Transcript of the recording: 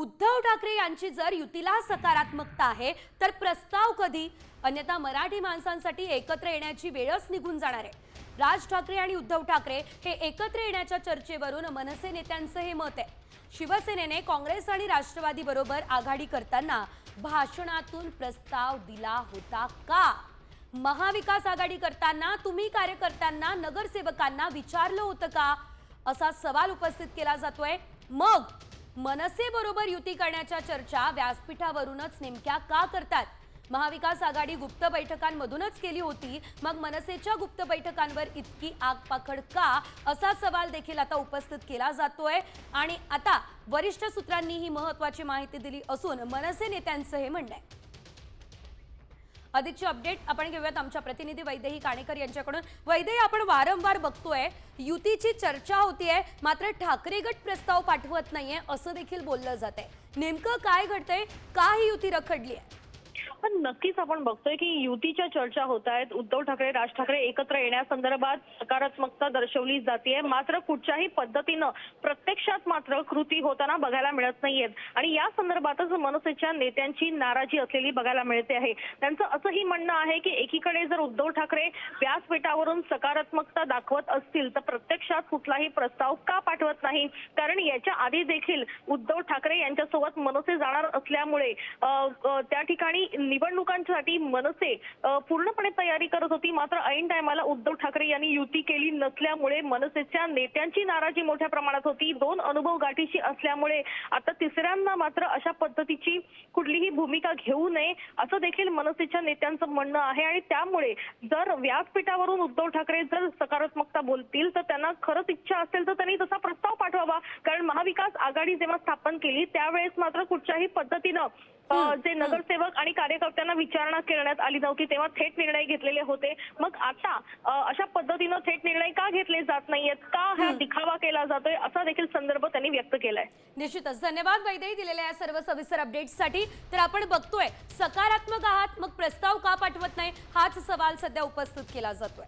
उद्धव ठाकरे यांची जर युतीला सकारात्मकता आहे तर प्रस्ताव कधी? अन्यथा मराठी माणसांसाठी एकत्र येण्याची वेळच निघून जाणार आहे। राज ठाकरे आणि उद्धव ठाकरे हे एकत्र येण्याच्या चर्चेवरून मनसे नेत्यांचं हे मत आहे। शिवसेनेने काँग्रेस आणि राष्ट्रवादी बरोबर आघाडी करताना भाषणातून प्रस्ताव दिला होता का? महाविकास आघाडी करताना तुम्ही कार्यकर्त्यांना नगरसेवकांना विचारलं होतं का, असा सवाल उपस्थित केला जातोय। मग मनसे बरोबर युती करण्याच्या चर्चा व्यासपीठावरूनच नेमक्या का करतात? महाविकास आघाडी गुप्त बैठकांमधूनच केली होती, मग मनसेच्या गुप्त बैठकांवर इतकी आगपाखड का, असा सवाल देखील आता उपस्थित केला जातोय। आणि आता वरिष्ठ सूत्रांनी ही महत्त्वाची माहिती दिली असून मनसे नेत्यांचं हे म्हणणं आहे। अधिकची अपडेट आपण घेऊयात आमच्या प्रतिनिधी वैदेही काणेकर यांच्याकडून। वैदेही, आपण वारंवार बघतोय युतीची चर्चा होतीये, मात्र ठाकरे गट प्रस्ताव पाठवत नाहीये असं देखील बोललं जातंय। नेमकं काय घडतंय? का ही युती रखडली आहे? पण नक्कीच आपण बघतोय की युतीच्या चर्चा होत आहेत। उद्धव ठाकरे राज ठाकरे एकत्र येण्यासंदर्भात सकारात्मकता दर्शवली जाते, मात्र कुठच्याही पद्धतीनं प्रत्यक्षात मात्र कृती होताना बघायला मिळत नाहीये। आणि या संदर्भातच मनसेच्या नेत्यांची नाराजी असलेली बघायला मिळते आहे। त्यांचं असंही म्हणणं आहे की एकीकडे जर उद्धव ठाकरे व्यासपीठावरून सकारात्मकता दाखवत असतील तर प्रत्यक्षात कुठलाही प्रस्ताव का पाठवत नाही? कारण याच्या आधी देखील उद्धव ठाकरे यांच्यासोबत मनसे जाणार असल्यामुळे त्या ठिकाणी निवडणुकांसाठी मनसे पूर्णपणे तयारी करत होती, मात्र ऐन टायमाला उद्धव ठाकरे यांनी युती केली नसल्यामुळे मनसेच्या नेत्यांची नाराजी मोठ्या प्रमाणात होती। दोन अनुभव गाठीशी असल्यामुळे आता तिसऱ्यांदा मात्र अशा पद्धतीची कुठलीही भूमिका घेऊ नये असं देखील मनसेच्या नेत्यांचं म्हणणं आहे। आणि त्यामुळे जर व्यासपीठावरून उद्धव ठाकरे जर सकारात्मकता बोलतील तर त्यांना खरंच इच्छा असेल तर त्यांनी तसा प्रस्ताव पाठवावा। कारण महाविकास आघाडी जेव्हा स्थापन केली त्यावेळेस मात्र कुठच्याही पद्धतीनं जे नगरसेवक आणि कार्यकर्त्यांना विचारणा करण्यात आली नव्हती, तेव्हा थेट निर्णय घेतलेले होते। मग आता अशा पद्धतीनं थेट निर्णय का घेतले जात नाहीयेत, का हा दिखावा केला जातोय, असा देखील संदर्भ त्यांनी व्यक्त केलाय। निश्चितच धन्यवाद वैदेही दिलेल्या या सर्व सविस्तर अपडेट्ससाठी। तर आपण बघतोय सकारात्मक आहात, मग प्रस्ताव का पाठवत नाही हाच सवाल सध्या उपस्थित केला जातोय।